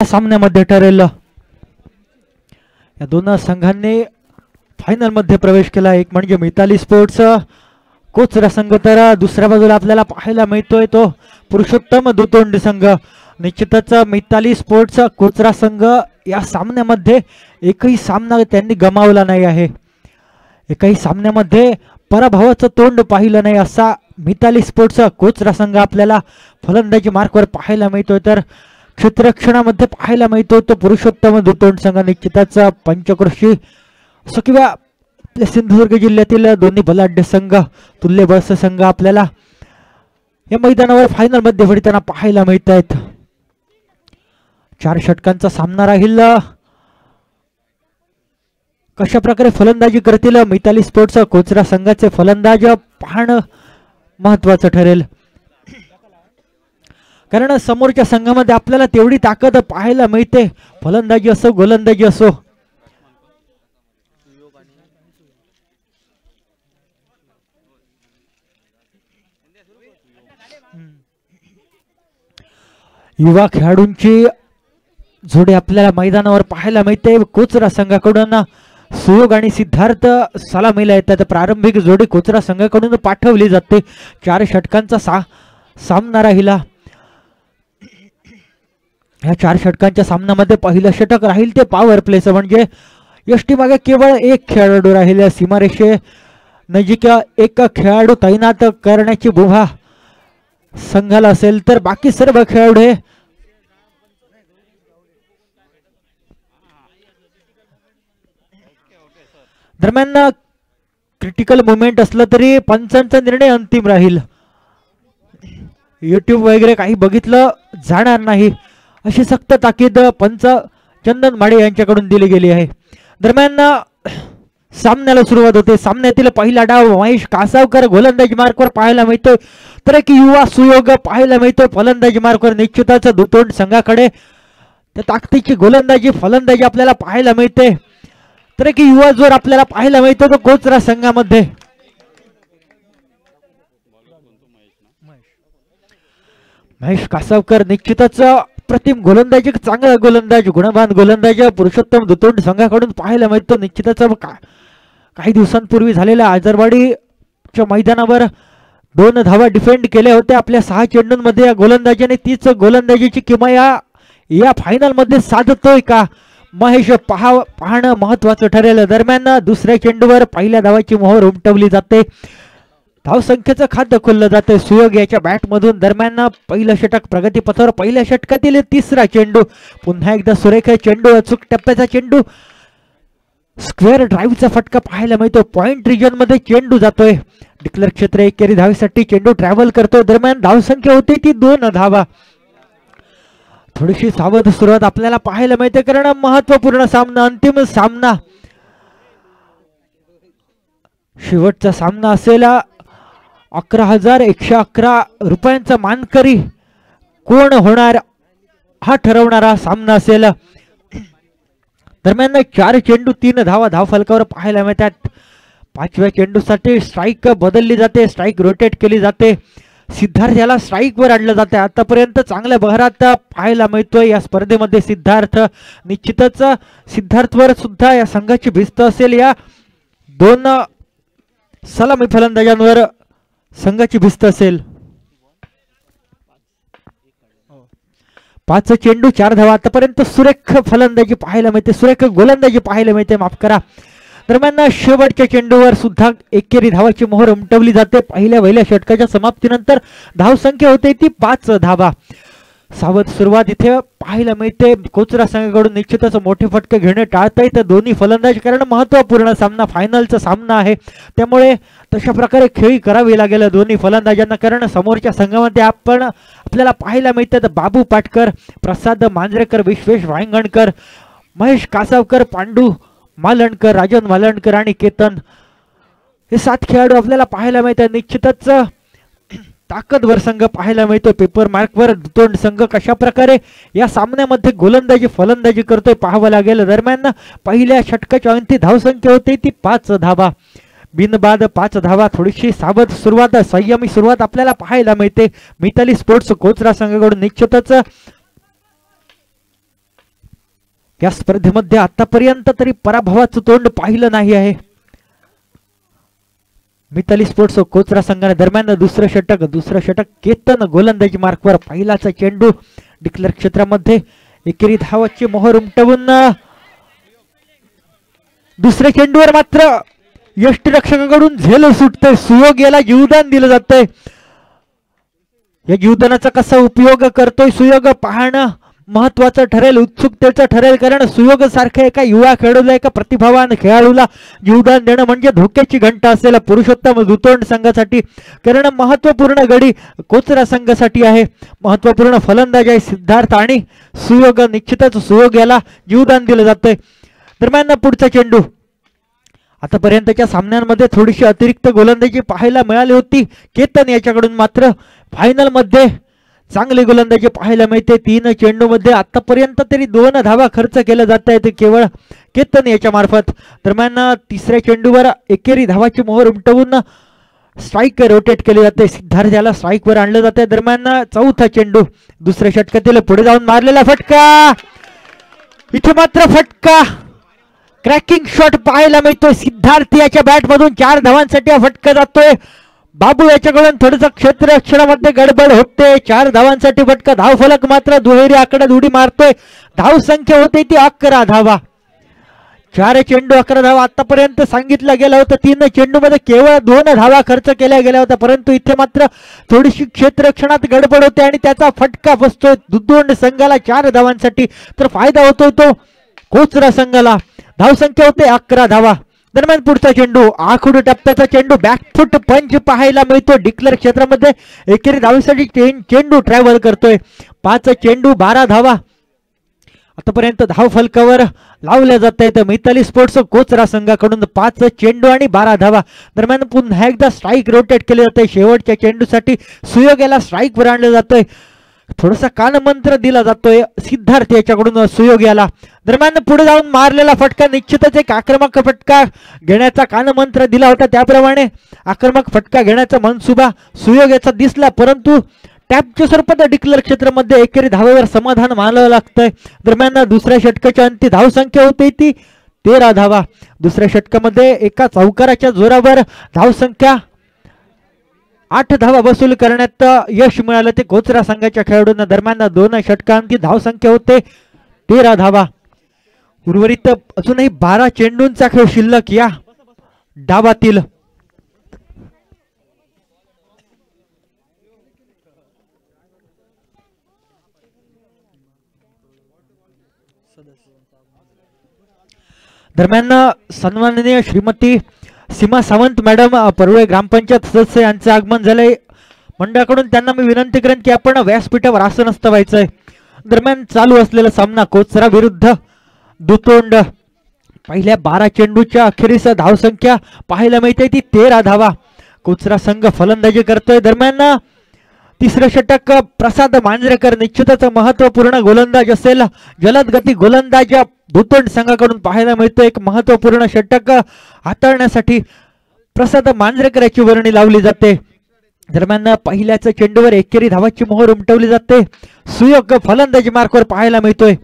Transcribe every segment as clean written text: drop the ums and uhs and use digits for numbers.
सामन्यामध्ये ठरेल। या दोन संघांनी फायनल मध्ये प्रवेश केला, एक म्हणजे मिताली स्पोर्ट्स कोचरा संघ, तर दुसऱ्या बाजूला आपल्याला पाहायला मिळतोय तो पुरुषोत्तम दुतोंड संघ। निश्चितच मिताली स्पोर्ट्स कोचरा संघ या सामन्यामध्ये एकही सामना त्यांनी गमावला नाही आहे, एकही सामन्यामध्ये पराभवाचं तोंड पाहिलं नाही असा मिताली स्पोर्ट्स कोचरा संघ आपल्याला फलंदाजी मार्कवर पाहायला मिळतोय। तर क्षेत्ररक्षणामध्ये पाहायला मिळतोय तो पुरुषोत्तम दुतोंड संघ। निश्चितच पंचक्रोशी असो किंवा आपल्या सिंधुदुर्ग जिल्ह्यातील दोन्ही बलाढ्य संघ, तुल्यबळ संघ आपल्याला या मैदानावर फायनल मध्ये भरताना पाहायला मिळत आहेत। 4 षटकांचा सामना राहील, कशा प्रकारे फलंदाजी करतील मिताली स्पोर्ट्स कोचरा संघाचे फलंदाज पाहणं महत्वाचं ठरेल, कारण समोरच्या संघामध्ये आपल्याला तेवढी ताकद पाहायला मिळते, फलंदाजी असो गोलंदाजी असो। युवा खेळाडूंची जोडी आपल्याला मैदानावर पाहायला मिळते। कोचरा संघाकडून सुयोग आणि सिद्धार्थ सलामीला येतात। प्रारंभिक जोडी कोचरा संघाकडून पाठवली जाते। 4 षटकांचा सामना राहिला। या 4 षटकांच्या सामन्यामध्ये पहिलं षटक राहील ते पॉवर प्लेचं, म्हणजे यष्टी मागे केवळ एक खेळाडू राहील, सीमारेषे नजीक एक खेळाडू तैनात करण्याची मुभा संघाला असेल, तर बाकी सर्व खेळाडू हे दरम्यान क्रिटिकल मोमेंट असलं तरी पंचांचा निर्णय अंतिम राहील, यूट्यूब वगैरे काही बघितलं जाणार नाही अशी सक्त ताकीद पंच चंदन माडे यांच्याकडून दिली गेली आहे। दरम्यान सामन्याला सुरुवात होते। सामन्यातील पहिला डाव महेश कासावकर गोलंदाजी मार्कवर पाहायला मिळतोय, तर एक युवा सुयोग पाहायला मिळतोय फलंदाजी मार्कवर। निश्चितच दुतोंड संघाकडे त्या ताकदीची गोलंदाजी फलंदाजी आपल्याला पाहायला मिळते, तर एक युवा जोर आपल्याला पाहायला मिळतो तो कोचरा संघामध्ये। महेश कासावकर निश्चितच प्रतिम गोलंदाजी, चांगला गोलंदाज, गुणवान गोलंदाज पुरुषोत्तम दुतोंड संघाकडून पाहायला मिळतो। निश्चितच काही दिवसांपूर्वी झालेल्या आजरवाडीच्या मैदानावर 2 धावा डिफेंड केल्या होत्या आपल्या 6 चेंडूंमध्ये। या गोलंदाजीने तीच गोलंदाजीची किमया या फायनल मध्ये साधतोय का, महेश पाहणं महत्वाचं ठरेल। दरम्यान दुसऱ्या चेंडूवर पहिल्या धावाची मोहर उमटवली जाते, धावसंख्येचं खातं खोललं जाते सुयोग याच्या बॅट मधून। दरम्यान पहिलं षटक प्रगतीपथावर, पहिल्या षटकातील तिसरा चेंडू, पुन्हा एकदा सुरेख चेंडू, अचूक टप्प्याचा चेंडू, स्क्वेअर ड्राईव्हचा फटका पाहायला मिळतो। पॉइंट रिजन मध्ये चेंडू जातोय, डिक्लेअर क्षेत्र एकेरी धावेसाठी चेंडू ट्रॅव्हल करतो। दरम्यान धावसंख्या होती ती 2 धावा। थोडीशी सावध सुरुवात आपल्याला पाहायला मिळते, कारण महत्वपूर्ण सामना, अंतिम सामना, शेवटचा सामना असेल। 11,111 रुपयांचा मानकरी कोण होणार हा ठरवणारा सामना असेल। दरम्यान 4 चेंडू 3 धावा धावफलकावर पाहायला मिळतात। 5व्या चेंडूसाठी स्ट्राईक बदलली जाते, स्ट्राईक रोटेट केली जाते, सिद्धार्थ याला स्ट्राईक वर आणलं जाते। आतापर्यंत चांगल्या बहरात पाहायला मिळतोय या स्पर्धेमध्ये सिद्धार्थ। निश्चितच सिद्धार्थवर सुद्धा या संघाची भिस्त असेल, या 2 सलामी फलंदाजांवर संघाची भिस्त असेल। 5 चेंडू 4 धावा, आतापर्यंत सुरेख फलंदाजी पाहायला मिळते, सुरेख गोलंदाजी पाहायला मिळते, माफ करा। दरम्यान शेवटच्या चेंडूवर सुद्धा एकेरी धावाची मोहर उमटवली जाते। पहिल्या षटकाच्या समाप्तीनंतर धावसंख्या होते ती 5 धावा। सावध सुरुवात इथे पाहायला मिळते कोचरा संघाकडून। निश्चितच मोठे फटके घेणे टाळतायत दोन्ही फलंदाज, कारण महत्वपूर्ण सामना, फायनलचा सामना आहे, त्यामुळे तशा प्रकारे खेळी करावी लागेल दोन्ही फलंदाजांना। कारण समोरच्या संघामध्ये आपल्याला पाहायला मिळतात बाबू पाटकर, प्रसाद मांजरेकर, विश्वेश वांगणकर, महेश कासावकर, पांडू मालणकर, राजन मालणकर आणि केतन, हे 7 खेळाडू आपल्याला पाहायला मिळतात। निश्चितच ताकदवर संघ पाहायला मिळतो। पेपर मार्कवर दुतोंड संघ कशा प्रकारे या सामन्यामध्ये गोलंदाजी फलंदाजी करतोय पाहावं लागेल। दरम्यान पहिल्या षटकाची अंतिम धावसंख्या होती ती 5 धावा, बिनबाद 5 धावा। थोडीशी सावध सुरुवात, संयमी सुरुवात आपल्याला पाहायला मिळते मिताली स्पोर्ट्स कोचरा संघाकडून। निश्चितच या स्पर्धेमध्ये आतापर्यंत तरी पराभवाचं तोंड पाहिलं नाही आहे मिताली स्पोर्ट्स कोचरा संघाने. दरम्यान दुसरं षटक केतन गोलंदाजी मार्कवर. पहिलाचा चेंडू डिक्लेअर क्षेत्रामध्ये एकेरी धावाची मोहर उमटवून दुसऱ्या चेंडूवर मात्र यष्टिरक्षकाकडून झेल सुटते. सुयोग याला जीवदान दिलं जातंय. या जीवदानाचा कसा उपयोग करतोय सुयोग पाहणं महत्वाचं ठरेल, उत्सुकतेचं ठरेल. कारण सुयोग सारख्या एका युवा खेळाडूला, एका प्रतिभावान खेळाडूला जीवदान देणं म्हणजे धोक्याची घंटा असेल पुरुषोत्तम दुतोंड संघासाठी. कारण महत्वपूर्ण गडी कोचरा संघासाठी आहे. महत्वपूर्ण फलंदाज आहे सिद्धार्थ आणि सुयोग. निश्चितच सुयोग याला जीवदान दिलं जातंय. दरम्यान पुढचा चेंडू. आतापर्यंतच्या सामन्यांमध्ये थोडीशी अतिरिक्त गोलंदाजी पाहायला मिळाली होती केतन याच्याकडून. मात्र फायनल मध्ये चांगली गोलंदाजी पाहायला मिळते. 3 चेंडू मध्ये आतापर्यंत तरी 2 धावा खर्च केल्या जात आहेत केवळ केतन याच्या मार्फत. दरम्यान तिसऱ्या चेंडूवर एकेरी धावाची मोहर उमटवून स्ट्राईक रोटेट केली जाते. सिद्धार्थ याला स्ट्राईक वर आणलं जाते. दरम्यान चौथा चेंडू दुसऱ्या षटकातील पुढे जाऊन मारलेला फटका. इथे मात्र फटका क्रॅकिंग शॉट पाहायला मिळतोय. सिद्धार्थ याच्या बॅट मधून 4 धावांसाठी हा फटका जातोय. बाबू याच्याकडून थोडंसं क्षेत्ररक्षणामध्ये गडबड होते. 4 धावांसाठी फटका. धाव फलक मात्र दुहेरी आकड्यात उडी मारतोय. धाव संख्या होते ती 11 धावा. 4 चेंडू 11 धावा आतापर्यंत सांगितलं गेलं होतं. 3 चेंडू मध्ये केवळ 2 धावा खर्च केल्या गेल्या होत्या. परंतु इथे मात्र थोडीशी क्षेत्ररक्षणात गडबड होते आणि त्याचा फटका बसतोय दुतोंड संघाला 4 धावांसाठी. तर फायदा होतोय तो कोचरा संघाला. धाव संख्या होते 11 धावा. दरम्यान पुढचा चेंडू आखूड टप्प्याचा चेंडू बॅकफुट पंच पाहायला मिळतो. डिक्लेअर क्षेत्रामध्ये एकेरी धावेसाठी चेंडू ट्रॅव्हल करतोय. 5 चेंडू 12 धावा आतापर्यंत धाव फलकावर लावल्या जात आहेत मिताली स्पोर्ट्स कोचरा संघाकडून. 5 चेंडू आणि 12 धावा. दरम्यान पुन्हा एकदा स्ट्राईक रोटेट केले जाते. शेवटच्या चेंडूसाठी सुयोग याला स्ट्राईक वर आणलं जातोय. थोडासा कानमंत्र दिला जातोय सिद्धार्थ याच्याकडून सुयोग याला. दरम्यान पुढे जाऊन मारलेला फटका निश्चितच एक आक्रमक फटका घेण्याचा कानमंत्र दिला होता. त्याप्रमाणे आक्रमक फटका घेण्याचा मनसुबा सुयोग याचा दिसला. परंतु टॅपच्या स्वरूपात डिक्लेअर क्षेत्रामध्ये एकेरी धावेवर समाधान मानावं लागतंय. दरम्यान दुसऱ्या षटकाच्या अंती धाव संख्या होती ती 13 धावा. दुसऱ्या षटकामध्ये एका चौकाराच्या जोरावर धाव संख्या 8 धावा वसूल करण्यात यश मिळालं ते कोचरा संघाच्या खेळाडूंना. दरम्यान 2 षटकांची धाव संख्या होते 13 धावा. उर्वरित अजूनही 12 चेंडूंचा खेळ शिल्लक या डावातील. दरम्यान सन्माननीय श्रीमती सीमा सावंत मॅडम परुळे ग्रामपंचायत सदस्य यांचे आगमन झाले. मंडळाकडून त्यांना मी विनंती करेन की आपण व्यासपीठावर आसनस्थ व्हायचंय. दरम्यान चालू असलेला सामना कोचरा विरुद्ध दुतोंड. पहिल्या 12 चेंडूच्या अखेरीस धाव संख्या पाहायला मिळते ती 13 धावा. कोचरा संघ फलंदाजी करतोय. दरम्यान तिसरं षटक प्रसाद मांजरेकर निश्चितच महत्वपूर्ण गोलंदाज असेल. जलद गती गोलंदाज दुतोंड संघाकडून पाहायला मिळतो. एक महत्वपूर्ण षटक हाताळण्यासाठी प्रसाद मांजरेकर याची वर्णी लावली जाते. दरम्यान पहिल्याच चेंडूवर एकेरी धावाची मोहर उमटवली जाते. सुयोग फलंदाजी मार्कवर पाहायला मिळतोय.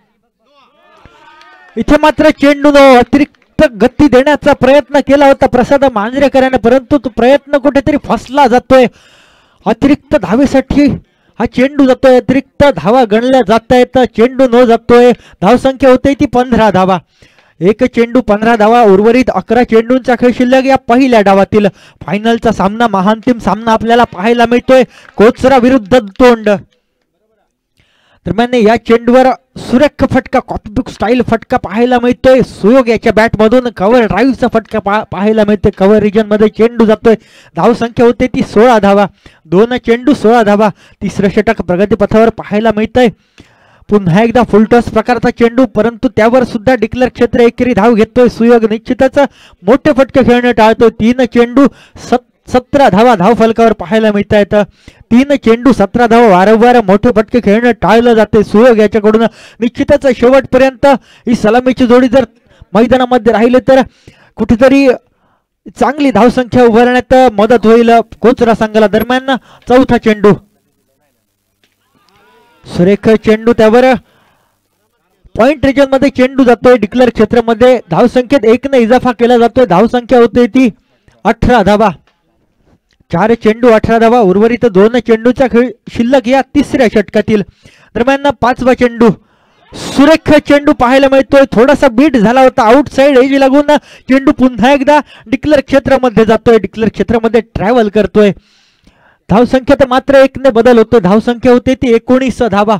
इथे मात्र चेंडूनं अतिरिक्त गती देण्याचा प्रयत्न केला होता प्रसाद मांजरेकरांनी, परंतु तो प्रयत्न कुठेतरी फसला जातोय. अतिरिक्त धावेसाठी हा चेंडू जातोय. अतिरिक्त धावा गणल्या जात आहेत. चेंडू न जातोय. धाव संख्या होते ती 15 धावा. 1 चेंडू 15 धावा. उर्वरित 11 चेंडूंचा खेळ शिल्लक या पहिल्या डावातील. फायनलचा सामना, महांतिम सामना आपल्याला पाहायला मिळतोय कोचरा विरुद्ध दुतोंड. दरम्यान या चेंडूवर सुरेख फटका, कॉपीबुक स्टाईल फटका पाहायला मिळतोय. सुयोग याच्या बॅट मधून कव्हर ड्राईव्हचा फटका पाहायला मिळतोय. कव्हर रिजन मध्ये चेंडू जातोय. धाव संख्या होते ती 16 धावा. 2 चेंडू 16 धावा. तिसरं षटक प्रगतीपथावर पाहायला मिळतंय. पुन्हा एकदा फुलटॉस प्रकारचा चेंडू, परंतु त्यावर सुद्धा डिक्लेअर क्षेत्र एकेरी धाव घेतोय सुयोग. निश्चितच मोठे फटके खेळणं टाळतोय. 3 चेंडू 17 धावा धाव फलकावर पाहायला मिळत आहेत. 3 चेंडू 17 धावा. वारंवार मोठे फटके खेळणं टाळलं जाते सुयोग याच्याकडून. निश्चितच शेवटपर्यंत ही सलामीची जोडी जर मैदानामध्ये राहिले तर कुठेतरी चांगली धावसंख्या उभारण्यात मदत होईल कोचरा संघाला. दरम्यान चौथा चेंडू, सुरेख चेंडू, त्यावर पॉइंट रिजन मध्ये चेंडू जातोय डिक्लेअर क्षेत्रामध्ये, धावसंख्येत 1 ने इजाफा केला जातोय, धावसंख्या होते ती 18 धावा. 4 चेंडू 18 धावा, उर्वरित 2 चेंडूचा खेळ शिल्लक या तिसऱ्या षटकातील. दरम्यान 5वा चेंडू, सुरेख चेंडू पाहायला मिळतोय, थोडासा बीट झाला होता, आउटसाइड एज लागून चेंडू पुन्हा एकदा डिक्लेअर क्षेत्रामध्ये जातोय, डिक्लेअर क्षेत्रामध्ये ट्रॅव्हल करतोय. धावसंख्येत मात्र 1 ने बदल होतो, धावसंख्या होते ती 19 धावा.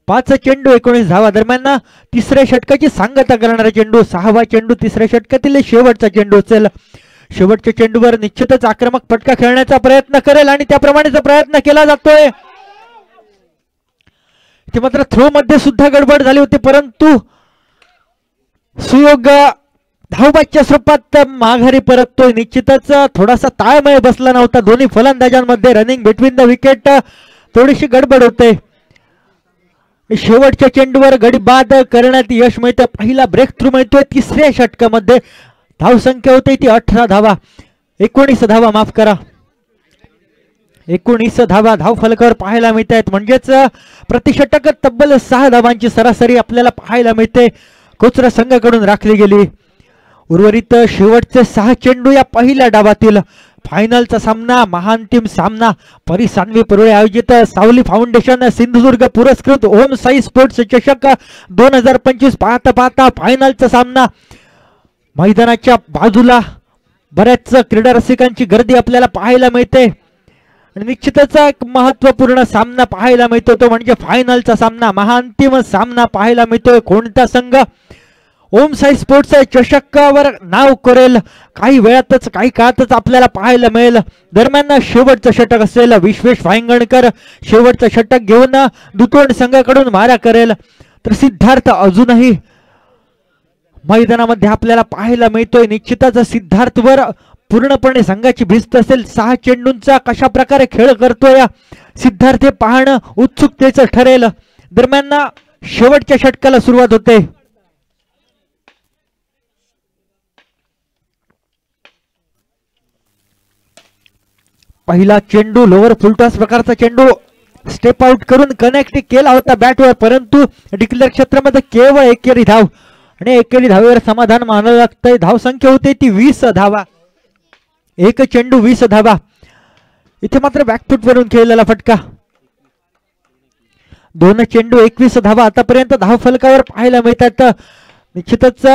5 चेंडू 19 धावा. दरम्यान तिसऱ्या षटकाची सांगता करणारा चेंडू, 6वा चेंडू तिसऱ्या षटकातील शेवटचा चेंडू असेल. शेवटच्या चेंडूवर निश्चितच आक्रमक फटका खेळण्याचा प्रयत्न करेल आणि त्याप्रमाणेच प्रयत्न केला जातोय. ते मात्र थ्रो मध्ये सुद्धा गडबड झाली होती, परंतु सुयोग धावबादच्या स्वरूपात माघारी परततोय. निश्चितच थोडासा ताळमेळ बसला नव्हता दोन्ही फलंदाजांमध्ये, रनिंग बिटवीन द विकेट थोडीशी गडबड होते. शेवटच्या चेंडूवर गडी बाद करण्यात यश मिळतं, पहिला ब्रेक थ्रू मिळतोय तिसऱ्या षटकामध्ये. धावसंख्या होते ती 18 धावा, 19 धावा माफ करा, 19 धावा धाव फलकावर पाहायला मिळत आहेत. म्हणजेच प्रतिषटक तब्बल 6 धावांची सरासरी आपल्याला पाहायला मिळते, कोचरा संघाकडून राखली गेली. उर्वरित शेवटचे 6 चेंडू या पहिल्या डावातील. फायनलचा सामना, महाअंतिम सामना परिसान्वी पुरळे आयोजित सावली फाउंडेशन सिंधुदुर्ग पुरस्कृत ओम साई स्पोर्ट्स चषक 2025 पाहता पाहता फायनलचा सामना. मैदानाच्या बाजूला बऱ्याच क्रीडा रसिकांची गर्दी आपल्याला पाहायला मिळते आणि निश्चितच एक महत्वपूर्ण सामना पाहायला मिळतो, तो म्हणजे फायनलचा सामना, महाअंतिम सामना पाहायला मिळतोय. कोणता संघ ओम साई स्पोर्ट्स चषकावर नाव करेल काही वेळातच, काही काळातच आपल्याला पाहायला मिळेल. दरम्यान शेवटचं षटक असेल, विश्वेश वांगणकर शेवटचं षटक घेऊन दुतोंड संघाकडून मारा करेल, तर सिद्धार्थ अजूनही मैदानामध्ये आपल्याला पाहायला मिळतोय. निश्चितच सिद्धार्थवर पूर्णपणे संघाची भिस्त असेल. 6 चेंडूंचा कशा प्रकारे खेळ करतोय सिद्धार्थ हे पाहणं उत्सुकतेचं ठरेल. दरम्यान शेवटच्या षटकाला सुरुवात होते. पहिला चेंडू लोअर फुलटॉस प्रकारचा चेंडू स्टेप आउट करून कनेक्ट केला होता बॅटवर, परंतु डिक्लेअर क्षेत्रामध्ये केवळ एकेरी धाव आणि एकेरी धावेवर समाधान मानावं लागतंय. धाव संख्या होते ती 20 धावा, 1 चेंडू 20 धावा. इथे मात्र बॅकफूट वरून खेळलेला फटका. 2 चेंडू 21 धावा आतापर्यंत धाव फलकावर पाहायला मिळतात. निश्चितच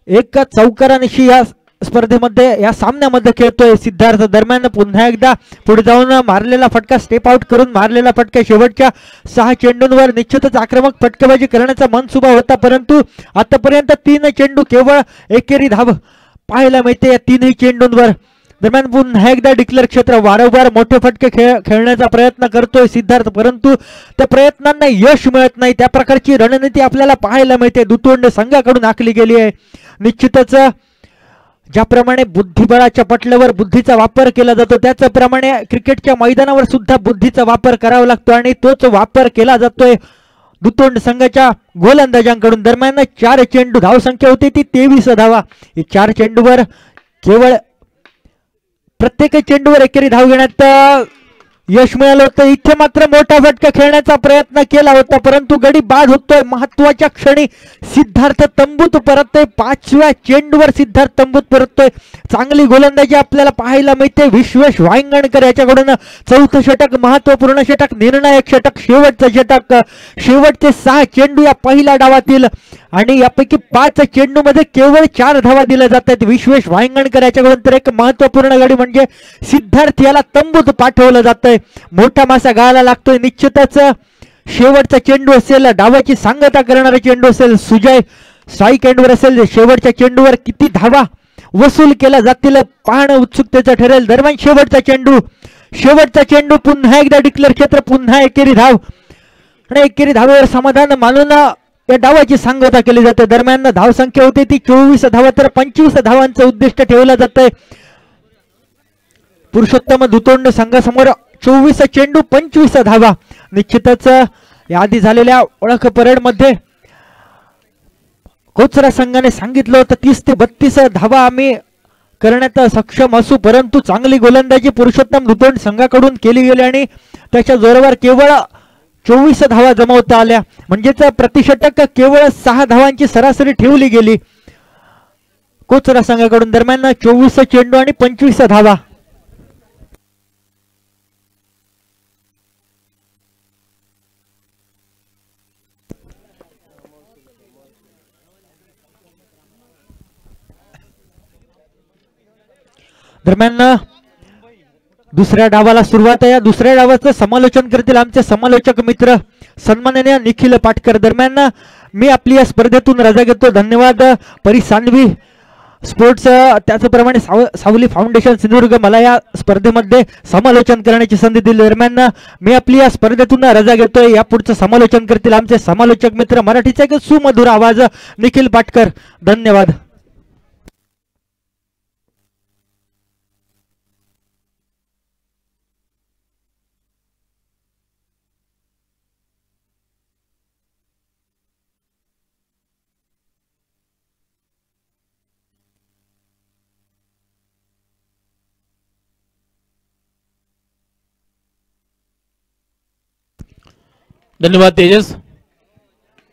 एक चौकारानिशी या स्पर्धेमध्ये, या सामन्यामध्ये खेळतोय सिद्धार्थ. दरम्यान पुन्हा एकदा पुढे जाऊन मारलेला फटका, स्टेप आउट करून मारलेला फटका. शेवटच्या 6 चेंडूंवर निश्चितच आक्रमक फटकेबाजी करण्याचा मनसुबा होता, परंतु आतापर्यंत 3 चेंडू केवळ एकेरी धाव पाहायला मिळते या 3ही चेंडूंवर. दरम्यान पुन्हा एकदा डिक्लेअर क्षेत्र वारंवार मोठे फटके खेळण्याचा प्रयत्न करतोय सिद्धार्थ, परंतु त्या प्रयत्नांना यश मिळत नाही. त्या प्रकारची रणनीती आपल्याला पाहायला मिळते, दुतोंड संघाकडून आखली गेली आहे. निश्चितच ज्याप्रमाणे बुद्धिबळाच्या पटलावर बुद्धीचा वापर केला जातो, त्याचप्रमाणे क्रिकेटच्या मैदानावर सुद्धा बुद्धीचा वापर करावा लागतो आणि तोच वापर केला जातोय दुतोंड संघाच्या गोलंदाजांकडून. दरम्यान 4 चेंडू, धावसंख्या होती ती 23 धावा. 4 चेंडूवर केवळ प्रत्येक चेंडूवर एकेरी धाव घेण्यात यश मिळालं होतं. इथे मात्र मोठा फटका खेळण्याचा प्रयत्न केला होता, परंतु गडी बाद होतोय. महत्वाच्या क्षणी सिद्धार्थ तंबूत परततोय. 5व्या चेंडूवर सिद्धार्थ तंबूत परततोय. चांगली गोलंदाजी आपल्याला पाहायला मिळते. विश्वेश वांगणकर याच्याकडून 4थं षटक, महत्वपूर्ण षटक, निर्णायक षटक, शेवटचं षटक. शेवटचे 6 चेंडू या पहिल्या डावातील आणि यापैकी 5 चेंडू मध्ये केवळ 4 धावा दिल्या जात आहेत विश्वेश वांगणकर याच्याकडून. तर एक महत्वपूर्ण गडी म्हणजे सिद्धार्थ याला तंबूत पाठवलं जातंय. मोठा मासा गाळायला लागतोय. निश्चितच शेवटचा चेंडू असेल, डावाची सांगता करणारा चेंडू असेल, सुजय स्ट्राईक एंडवर असेल. शेवटच्या चेंडूवर किती धावा वसूल केल्या जातील पाहणं उत्सुकतेचं ठरेल. दरम्यान शेवटचा चेंडू पुन्हा एकदा डिक्लेअर क्षेत्र, पुन्हा एकेरी धाव आणि एकेरी धावेवर समाधान मानून या डावाची सांगता केली जाते. दरम्यान धाव संख्या होती ती 24 धावा, तर 25 धावांचं उद्दिष्ट ठेवलं जातंय पुरुषोत्तम दुतोंड संघासमोर. 24 चेंडू 25 धावा. निश्चितच याआधी झालेल्या ओळख परेड मध्ये कोचरा संघाने सांगितलं होतं 30 ते 32 धावा आम्ही करण्यात सक्षम असू, परंतु चांगली गोलंदाजी पुरुषोत्तम दुतोंड संघाकडून केली गेली आणि त्याच्या जोरावर केवळ 24 धावा जमवता आल्या, म्हणजेच प्रतिषटक केवळ 6 धावांची सरासरी ठेवली गेली कोचरा संघाकडून. दरम्यान 24 चेंडू आणि 25 धावा. दरम्यान दुसऱ्या डावाला सुरुवात आहे. दुसऱ्या डावाचं समालोचन करतील आमचे समालोचक मित्र सन्माननीय निखिल पाटकर. दरम्यान मी आपली या स्पर्धेतून रजा घेतो. धन्यवाद परिसान्वी स्पोर्ट्स, त्याचप्रमाणे सावली फाउंडेशन सिंधुदुर्ग मला या स्पर्धेमध्ये समालोचन करण्याची संधी दिली. दरम्यान मी आपली या स्पर्धेतून रजा घेतोय. या पुढचं समालोचन करतील आमचे समालोचक मित्र मराठीचा एक सुमधुर आवाज निखिल पाटकर. धन्यवाद. धन्यवाद तेजस.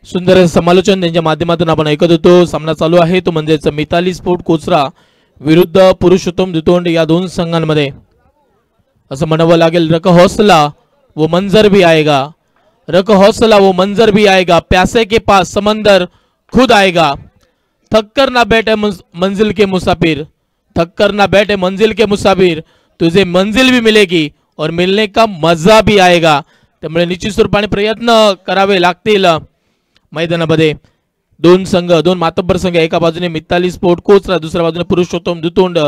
सुंदर समालोचन त्यांच्या माध्यमातून आपण ऐकत होतो. सामना चालू आहे तो म्हणजेच मिताली स्पोर्ट कोचरा विरुद्ध पुरुषोत्तम दुतोंड या दोन संघांमध्ये. असं म्हणावं लागेल, रक हौसला वो मंजर भी आएगा, रक हौसला वो मंजर भी आएगा, प्यासे के पास समंदर खुद आएगा, थक कर ना बैठे मंजिल के मुसाफिर, थक कर ना बैठे मंजिल के मुसाफिर, तुझे मंजिल भी मिलेगी और मिलने का मजा भी आएगा. त्यामुळे निश्चित स्वरूपाने प्रयत्न करावे लागतील मैदानामध्ये. दोन संघ, दोन मातब्बर संघ, एका बाजूने मिताली स्पोर्ट कोचरा, दुसऱ्या बाजूने पुरुषोत्तम दुतोंड.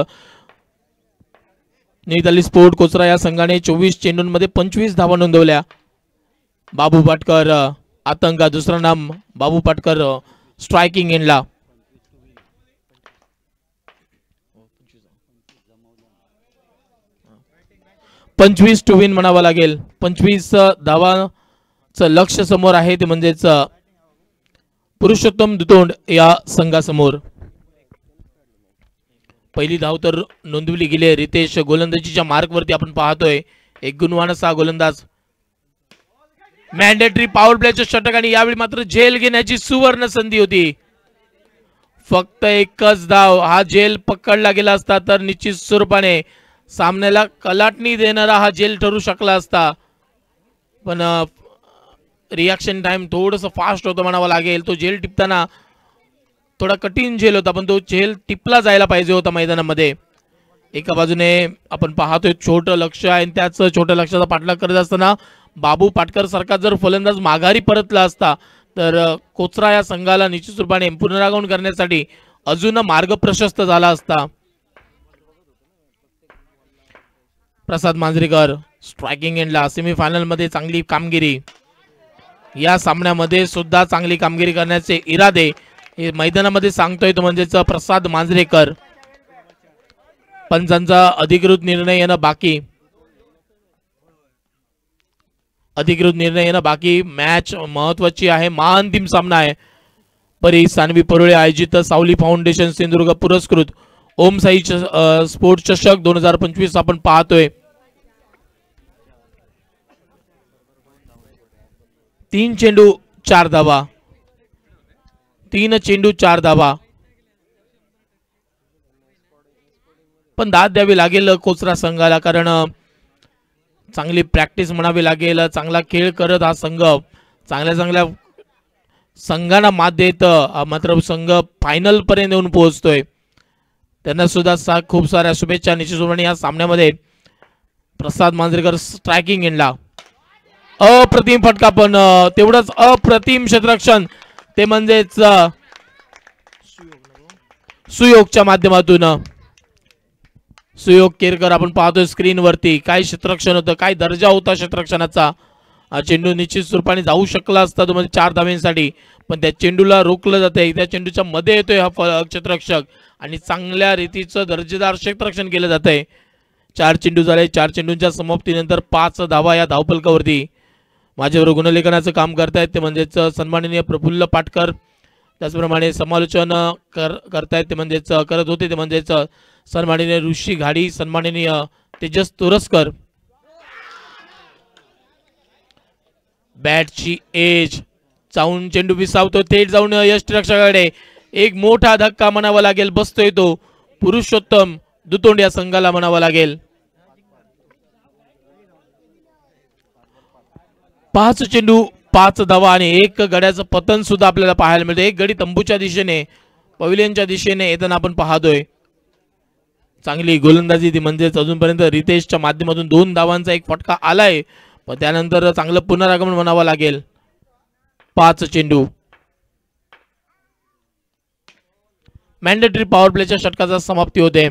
मिताली स्पोर्ट कोचरा या संघाने 24 चेंडूंमध्ये 25 धावा नोंदवल्या. बाबू पाटकर आतंका, दुसरं नाम बाबू पाटकर स्ट्रायकिंग एंडला. पंचवीस टू विन म्हणावं लागेल. 25 धावांचं लक्ष समोर आहे ते म्हणजेच पुरुषोत्तम दुतोंड या संघासमोर. पहिली धाव तर नोंदवली गेली आहे. रितेश गोलंदाजीच्या मार्कवरती आपण पाहतोय. एक गुणवान असा गोलंदाज. मॅन्डेटरी पॉवर प्लेच्या षटक आणि यावेळी मात्र झेल घेण्याची सुवर्ण संधी होती. फक्त एकच धाव, हा झेल पकडला गेला असता तर निश्चित स्वरूपाने सामन्याला कलाटणी देणारा हा झेल ठरू शकला असता. पण रिॲक्शन टाइम थोडंसं फास्ट होतं म्हणावं लागेल. तो झेल टिपताना थोडा कठीण झेल होता, पण तो झेल टिपला जायला पाहिजे होता मैदानामध्ये. एका बाजूने आपण पाहतोय छोटं लक्ष आहे, त्याच छोट्या लक्षाचा पाठलाग करत असताना बाबू पाटकर सारखा जर फलंदाज माघारी परतला असता तर कोचरा या संघाला निश्चित रूपाने पुनरागमन करण्यासाठी अजून मार्ग प्रशस्त झाला असता. प्रसाद मांजरेकर स्ट्रायकिंग एंडला. सेमीफायनल मध्ये चांगली कामगिरी, या सामन्यामध्ये सुद्धा चांगली कामगिरी करण्याचे इरादे हे मैदानामध्ये सांगतोय तो म्हणजेच प्रसाद मांजरेकर. पंचांचा अधिकृत निर्णय येणं बाकी, अधिकृत निर्णय येणं बाकी. मॅच महत्वाची आहे, महाअंतिम सामना आहे. परी सानवी परुळे आयोजित सावली फाउंडेशन सिंधुदुर्ग पुरस्कृत ओम साई स्पोर्ट्स चषक 2025 आपण पाहतोय. 3 चेंडू 4 धावा, 3 चेंडू 4 धावा. पण दाद द्यावी लागेल कोचरा संघाला, कारण चांगली प्रॅक्टिस म्हणावी लागेल. चांगला खेळ करत हा संघ चांगल्या संघांना मात देत मात्र संघ फायनल पर्यंत येऊन पोहोचतोय. त्यांना सुद्धा खूप साऱ्या शुभेच्छा. निश्चितपणे या सामन्यामध्ये प्रसाद मांजरेकर स्ट्रायकिंग एंडला. अप्रतिम फटका, पण तेवढंच अप्रतिम क्षेत्ररक्षण ते म्हणजेच सुयोगच्या माध्यमातून. सुयोग केरकर आपण पाहतोय स्क्रीनवरती. काय क्षेत्ररक्षण होतं, काय दर्जा होता क्षेत्ररक्षणाचा. चेंडू निश्चित स्वरूपाने जाऊ शकला असता तो म्हणजे 4 धावांसाठी, पण त्या चेंडूला रोखलं जातंय. त्या चेंडूच्या मध्ये येतोय हा क्षेत्ररक्षक आणि चांगल्या रीतीचं दर्जेदार क्षेत्ररक्षण केलं जातंय. 4 चेंडू झाले. 4 चेंडूंच्या समाप्तीनंतर 5 धावा या धावफलकावरती. माझ्यावर गुणलेखनाचं काम करतायत ते म्हणजेच सन्माननीय प्रफुल्ल पाटकर. त्याचप्रमाणे समालोचन करतायत ते म्हणजेच करत होते ते म्हणजेच सन्माननीय ऋषी घाडी, सन्माननीय तेजस तोरसकर. बॅटची एज जाऊन चेंडू विसावतो थेट जाऊन यष्टिरक्षकाकडे. एक मोठा धक्का म्हणावा लागेल, बसतोय तो पुरुषोत्तम दुतोंड या संघाला म्हणावा लागेल. 5 चेंडू 5 धावा आणि एक गड्याचं पतन सुद्धा आपल्याला पाहायला मिळतं. एक गडी तंबूच्या दिशेने पवेलियनच्या दिशेने येताना आपण पाहतोय. चांगली गोलंदाजी ती म्हणजेच अजूनपर्यंत रितेशच्या माध्यमातून 2 धावांचा एक फटका आलाय, पण त्यानंतर चांगलं पुनरागमन म्हणावं लागेल. 5 चेंडू. मॅन्डेटरी पॉवर प्लेच्या षटकाचा समाप्ती होते.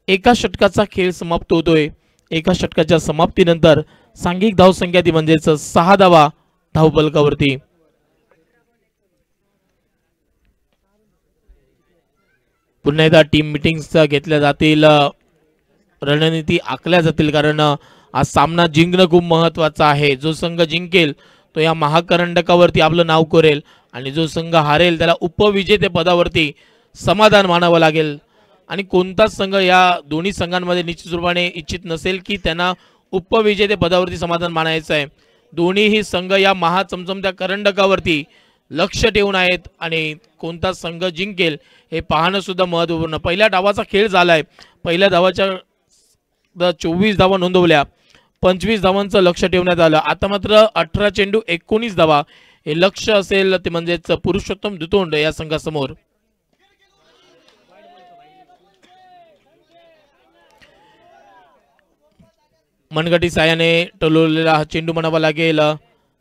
एका षटकाचा खेळ समाप्त होतोय. एका षटकाच्या समाप्तीनंतर सांघिक धावसंख्या ती म्हणजेच 6 धावा धावफलकावरती. पुन्हा एकदा टीम मिटिंग्स घेतल्या जातील, रणनीती आखल्या जातील, कारण आज सामना जिंकणं खूप महत्वाचं आहे. जो संघ जिंकेल तो या महाकरंडकावरती आपलं नाव करेल आणि जो संघ हारेल त्याला उपविजेते पदावरती समाधान मानावं लागेल. आणि कोणताच संघ या दोन्ही संघांमध्ये निश्चित रूपाने इच्छित नसेल की त्यांना उपविजेते पदावरती समाधान मानायचं आहे. दोन्हीही संघ या महाचमचमत्या करंडकावरती लक्ष ठेवून आहेत आणि कोणता संघ जिंकेल हे पाहणं सुद्धा महत्त्वपूर्ण. पहिल्या डावाचा खेळ झालाय. पहिल्या डावाच्या 24 धावा नोंदवल्या, 25 धावांचं लक्ष ठेवण्यात आलं. आता मात्र 18 चेंडू 19 धावा हे लक्ष असेल ते म्हणजेच पुरुषोत्तम दुतोंड या संघासमोर. मनगटी सायाने टोलवलेला हा चेंडू म्हणावा लागेल.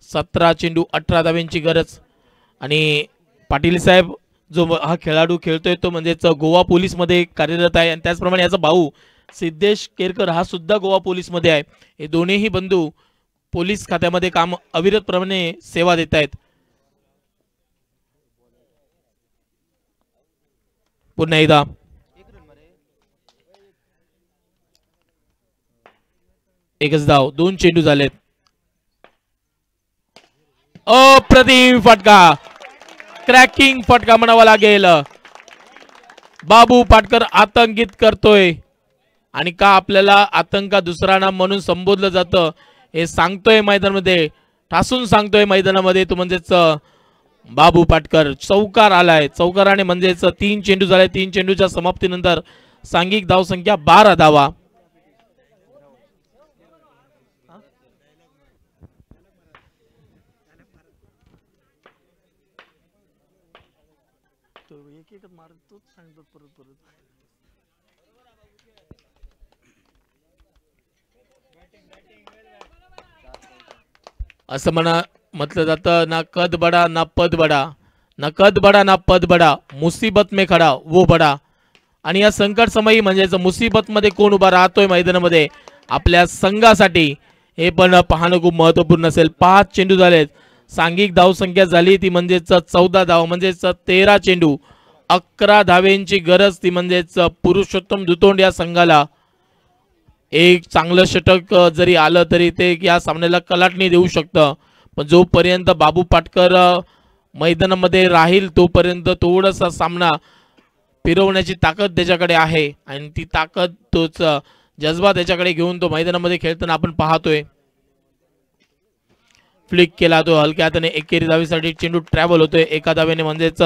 17 चेंडू 18 धाव्यांची गरज. आणि पाटील साहेब जो हा खेळाडू खेळतोय तो म्हणजेच गोवा पोलीस मध्ये कार्यरत आहे आणि त्याचप्रमाणे याचा भाऊ सिद्धेश केरकर हा सुद्धा गोवा पोलीस मध्ये आहे. हे दोन्हीही बंधू पोलीस खात्यामध्ये काम अविरतप्रमाणे सेवा देत आहेत. पुन्हा एकदा एकच धाव, 2 चेंडू झालेत. अप्रतिम फटका, क्रॅकिंग फटका म्हणावा लागेल. बाबू पाटकर आतंकित करतोय आणि का आपल्याला आतंका दुसरा नाम म्हणून संबोधलं जातं हे सांगतोय मैदानामध्ये, ठासून सांगतोय मैदानामध्ये तो म्हणजेच बाबू पाटकर. चौकार आलाय, चौकाराने म्हणजेच 3 चेंडू झाले. 3 चेंडूच्या समाप्तीनंतर सांघिक धावसंख्या 12 धावा. असं म्हटलं जातं, ना कद बडा ना पद बडा, ना कद बडा ना पद बडा, मुसीबत में खडा वो बडा. आणि या संकट समयी म्हणजेच मुसीबत मध्ये कोण उभा राहतोय मैदानामध्ये आपल्या संघासाठी हे पण पाहणं खूप महत्वपूर्ण असेल. 5 चेंडू झालेत. सांघिक धावसंख्या झाली ती म्हणजेच 14 धाव, म्हणजेच 13 चेंडू 11 धावेंची गरज ती म्हणजेच पुरुषोत्तम दुतोंड या संघाला. एक चांगलं षटक जरी आलं तरी ते या सामन्याला कलाटणी देऊ शकतं, पण जोपर्यंत बाबू पाटकर मैदानामध्ये राहील तोपर्यंत थोडासा सामना फिरवण्याची ताकद त्याच्याकडे आहे आणि ती ताकद तोच जज्बा त्याच्याकडे घेऊन तो मैदानामध्ये खेळताना आपण पाहतोय. फ्लिक केला तो हलक्या हाताने, एकेरी धावेसाठी चेंडू ट्रॅव्हल होतोय. एका धावेने म्हणजेच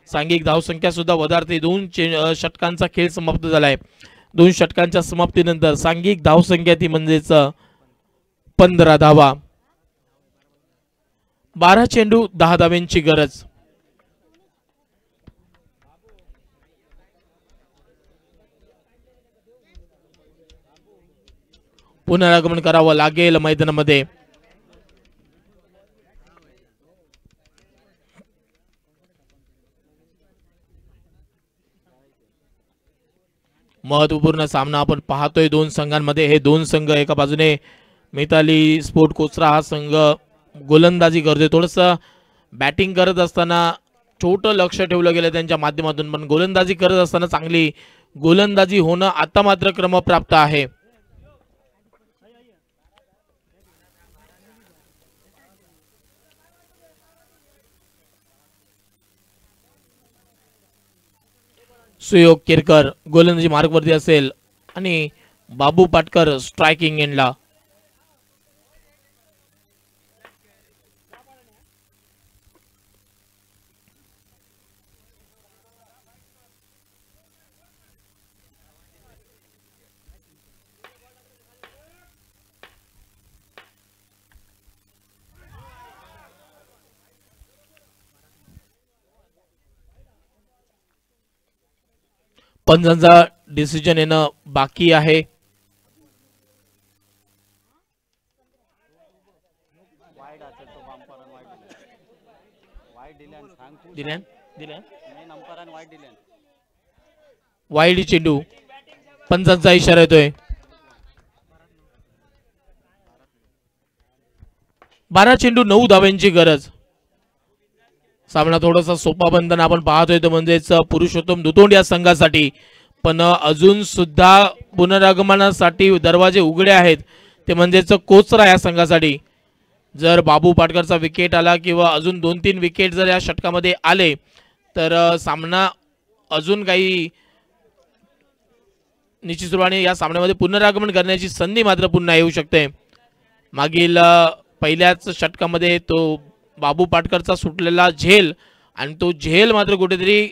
सांघिक धावसंख्या सुद्धा वधारते. 2 षटकांचा खेळ समाप्त झालाय. 2 षटकांच्या समाप्तीनंतर सांघिक धावसंख्या ती म्हणजेच 15 धावा. 12 चेंडू 10 धाव्यांची गरज. पुनरागमन करावं लागेल मैदानामध्ये. महत्वपूर्ण सामना आपण पाहतोय 2 संघांमध्ये. हे 2 संघ एका बाजूने मिताली स्पोर्ट कोचरा हा संघ गोलंदाजी करतोय. थोडंसं बॅटिंग करत असताना छोटं लक्ष ठेवलं गेलं त्यांच्या माध्यमातून, पण गोलंदाजी करत असताना चांगली गोलंदाजी होणं आता मात्र क्रमप्राप्त आहे. सुयोग केरकर गोलंदाजी मार्गवरती असेल आणि बाबू पाटकर स्ट्रायकिंग एंडला. पंचांचा डिसिजन येणं बाकी आहे. वाईड चेंडू, पंचांचा इशारा येतोय. 12 चेंडू 9 धावांची गरज. सामना थोडासा सोपा बनताना आपण पाहतोय तो म्हणजेच पुरुषोत्तम दुतोंड या संघासाठी, पण अजून सुद्धा पुनरागमनासाठी दरवाजे उघडे आहेत. ते म्हणजेच कोचरा या संघासाठी. जर बाबू पाटकरचा विकेट आला किंवा अजून 2-3 विकेट जर या षटकामध्ये आले तर सामना अजून काही निश्चितपणे या सामन्यामध्ये पुनरागमन करण्याची संधी मात्र पुन्हा येऊ शकते. मागील पहिल्याच षटकामध्ये तो बाबू पाटकरचा सुटलेला झेल आणि तो झेल मात्र कुठेतरी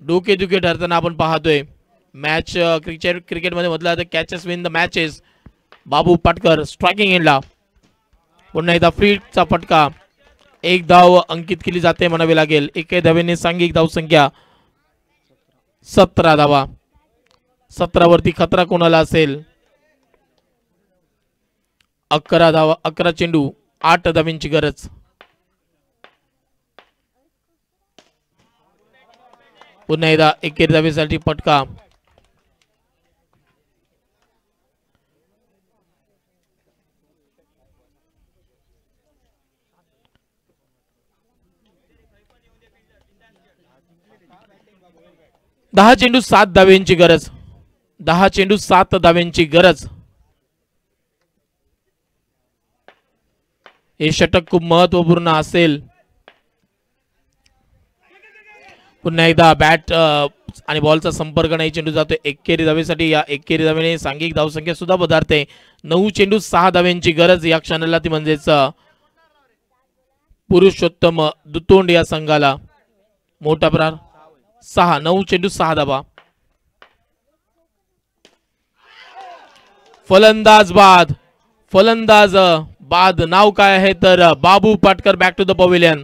डोकेदुखी ठरताना आपण पाहतोय. मॅच क्रिकेटमध्ये म्हटलं तर catches win the matches. Babu Patkar striking एंडला. पुन्हा एकदा फ्रीचा फटका. 1 धाव अंकित केली जाते म्हणावी लागेल. 1 धावेने सांघिक धावसंख्या 17 धावा. 17 वरती खतरा कोणाला असेल. 11 धावा, 11 चेंडू 8 धावांची गरज. पुन्हा एकदा 1 धावेसाठी फटका. दहा चेंडू 7 धावांची गरज. 10 चेंडू 7 धावांची गरज. हे षटक खूप महत्वपूर्ण असेल. पुन्हा एकदा बॅट आणि बॉलचा संपर्क नाही. चेंडू जातो एकेरी धावेसाठी. या एकेरी धावेने सांघिक धावसंख्या सुद्धा पदार्थे. 9 चेंडू 6 धावांची गरज या क्षणाला. ती म्हणजेच पुरुषोत्तम दुतोंड या संघाला. मोठा प्रहार 6. 9 चेंडू 6 धावा. फलंदाज बाद. फलंदाज बाद नाव काय आहे तर Babu Patkar. Back to the pavilion.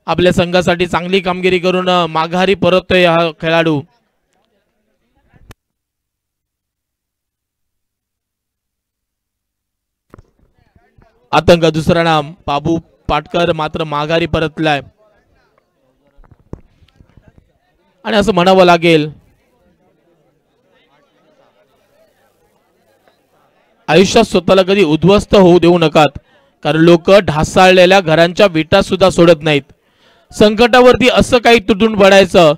आपल्या संघासाठी चांगली कामगिरी करून माघारी परततोय हा खेळाडू. आतंक दुसरा नाम. बाबू पाटकर मात्र माघारी परतलाय आणि असं म्हणावं लागेल आयुष्यात स्वतःला कधी उद्ध्वस्त होऊ देऊ नकात, कारण लोक ढासाळलेल्या घरांच्या विटा सुद्धा सोडत नाहीत. संकटावरती असं काही तुटून पडायचं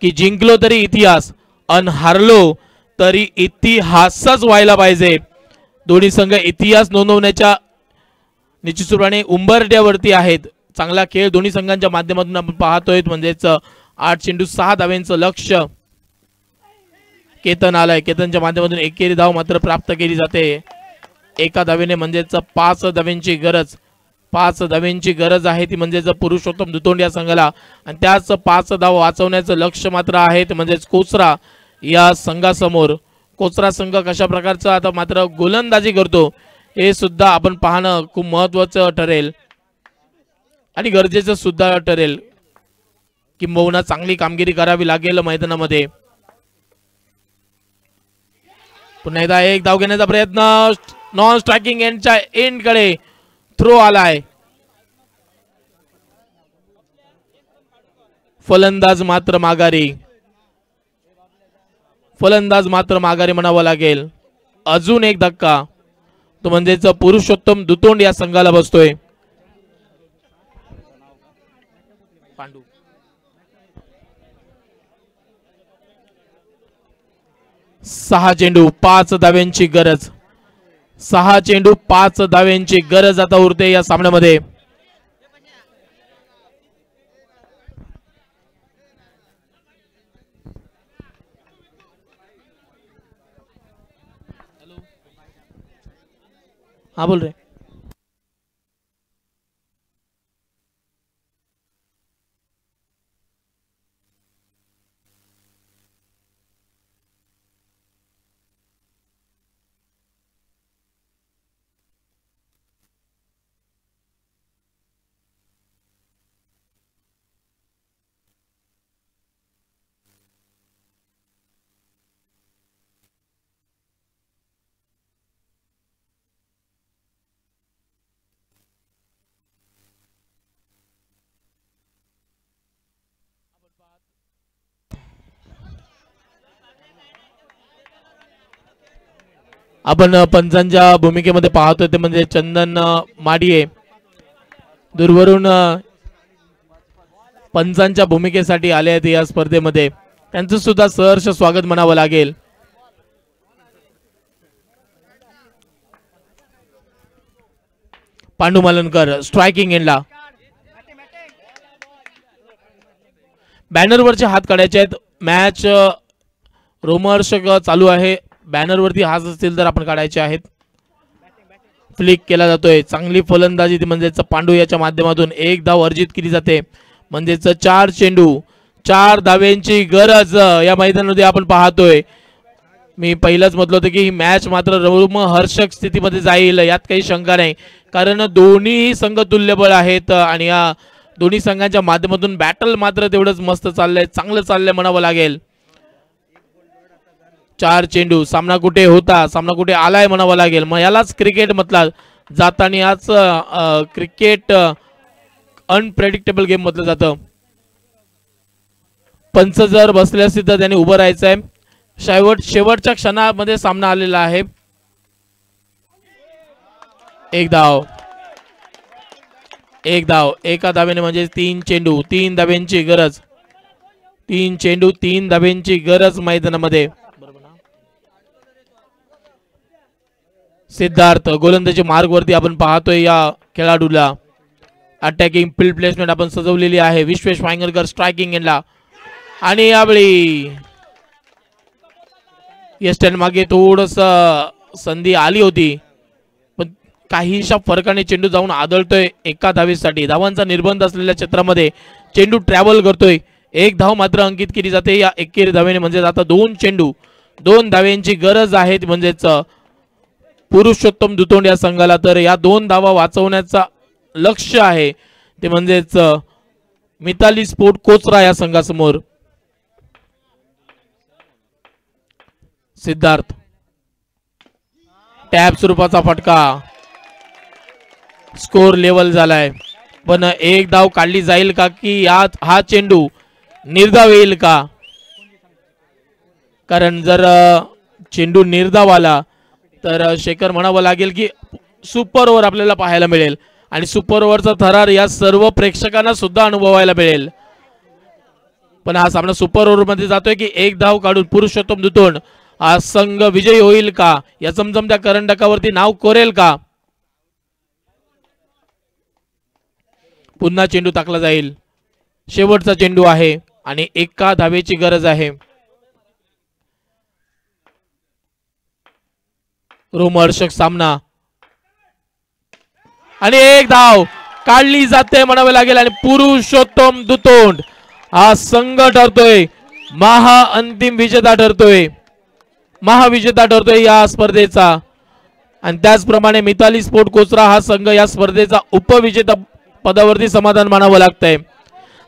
की जिंकलो तरी इतिहास अन हारलो तरी इतिहासच व्हायला पाहिजे. दोन्ही संघ इतिहास नोंदवण्याच्या निश्चितपणे उंबरठ्यावरती आहेत. चांगला खेळ दोन्ही संघांच्या माध्यमातून आपण पाहतोय. म्हणजेच 8 चेंडू 6 धावांचं लक्ष्य केतन आलाय. केतनच्या माध्यमातून एकेरी धाव मात्र प्राप्त केली जाते. 1 धावेने म्हणजेच 5 धावांची गरज. 5 धावांची गरज आहे ती म्हणजेच पुरुषोत्तम दुतोंड या संघाला. आणि त्याच 5 धाव वाचवण्याचं लक्ष्य मात्र आहे म्हणजेच कोचरा या संघासमोर. कोचरा संघ कशा प्रकारचं आता मात्र गोलंदाजी करतो हे सुद्धा आपण पाहणं खूप महत्वाचं ठरेल आणि गरजेचं सुद्धा ठरेल. किंबहुना चांगली कामगिरी करावी लागेल मैदानामध्ये. पुन्हा एकदा 1 धाव घेण्याचा प्रयत्न. नॉन स्ट्रायकिंग एंडच्या एंडकडे थ्रो आलाय. फलंदाज मात्र माघारी. फलंदाज मात्र माघारी म्हणावं लागेल. अजून एक धक्का तो म्हणजेच पुरुषोत्तम दुतोंड या संघाला बसतोय. पांडू 6 चेंडू 5 धाव्यांची गरज. 6 चेंडू 5 धाव्यांची गरज आता उरते या सामन्यामध्ये. हा बोल रे. आपण पंचांच्या भूमिकेमध्ये पाहतोय ते म्हणजे चंदन माडिये दूरवरून पंचांच्या भूमिकेसाठी आले आहेत या स्पर्धेमध्ये. त्यांचं सुद्धा सहर्ष स्वागत म्हणावं लागेल. पांडू मालनकर स्ट्रायकिंग एंडला. बॅनरवरचे हात काढायचे आहेत. मॅच रोमहर्षक चालू आहे. बॅनरवरती हात असतील तर आपण काढायचे आहेत. फ्लिक केला जातोय. चांगली फलंदाजी म्हणजेच पांडू याच्या माध्यमातून एक धाव अर्जित केली जाते. म्हणजेच 4 चेंडू 4 धाव्यांची गरज या मैदानामध्ये आपण पाहतोय. मी पहिलंच म्हटलं होतं की ही मॅच मात्र रोमहर्षक स्थितीमध्ये जाईल यात काही शंका नाही. कारण दोन्ही संघ तुल्यबळ आहेत आणि या दोन्ही संघांच्या माध्यमातून बॅटल मात्र तेवढंच मस्त चाललंय, चांगलं चाललंय म्हणावं लागेल. 4 चेंडू. सामना कुठे होता, सामना कुठे आलाय म्हणावं लागेल. मग यालाच क्रिकेट म्हटलं जाताना आज क्रिकेट अनप्रेडिक्टेबल गेम म्हटलं जातं. पंच जर बसले असतील तर त्यांनी उभं राहायचंय. शेवटच्या क्षणामध्ये सामना आलेला आहे. एक धाव एका धावेने म्हणजे 3 चेंडू 3 धाव्यांची गरज. 3 चेंडू 3 धाव्यांची गरज मैदानामध्ये. सिद्धार्थ गोलंदाजी मार्गवरती आपण पाहतोय या खेळाडूला. अटॅकिंग फील्ड प्लेसमेंट आपण सजवलेली आहे. विश्वेश वांगरकर स्ट्रायकिंग एंडला. आणि यावेळी येस्टर्न मागे थोडस संधी आली होती पण काहीशा फरकाने चेंडू जाऊन आदळतोय एका धावेसाठी. धावांचा निर्बंध असलेल्या क्षेत्रामध्ये चेंडू ट्रॅव्हल करतोय. एक धाव मात्र अंकित केली जाते या एकेरी धावेने. म्हणजे आता 2 चेंडू 2 धाव्यांची गरज आहे. म्हणजेच पुरुषोत्तम दुतोंड या संघाला तर या 2 धावा वाचवण्याचा लक्ष्य आहे ते म्हणजेच मिताली स्पोर्ट कोचरा या संघासमोर. सिद्धार्थ टॅप स्वरूपाचा फटका. स्कोर लेवल झालाय पण एक धाव काढली जाईल का की यात हा चेंडू निर्धाव येईल का. कारण जर चेंडू निर्धाव आला तर शेखर म्हणावं लागेल की सुपर ओव्हर आपल्याला पाहायला मिळेल आणि सुपर ओव्हरचा थरार या सर्व प्रेक्षकांना सुद्धा अनुभवायला मिळेल. पण हा सामना सुपर ओव्हर मध्ये जातोय की एक धाव काढून पुरुषोत्तम दुतोंड हा संघ विजयी होईल का, या चमचमत्या करंडकावरती नाव कोरेल का. पुन्हा चेंडू टाकला जाईल. शेवटचा चेंडू आहे आणि एका धावेची गरज आहे. रोमहर्षक सामना आणि एक धाव काढली जाते म्हणावे लागेल आणि पुरुषोत्तम दुतोंड हा संघ ठरतोय महाअंतिम विजेता ठरतोय, महाविजेता ठरतोय या स्पर्धेचा. आणि त्याचप्रमाणे मिताली स्पोर्ट कोचरा हा संघ या स्पर्धेचा उपविजेता पदावरती समाधान मानावं लागतंय.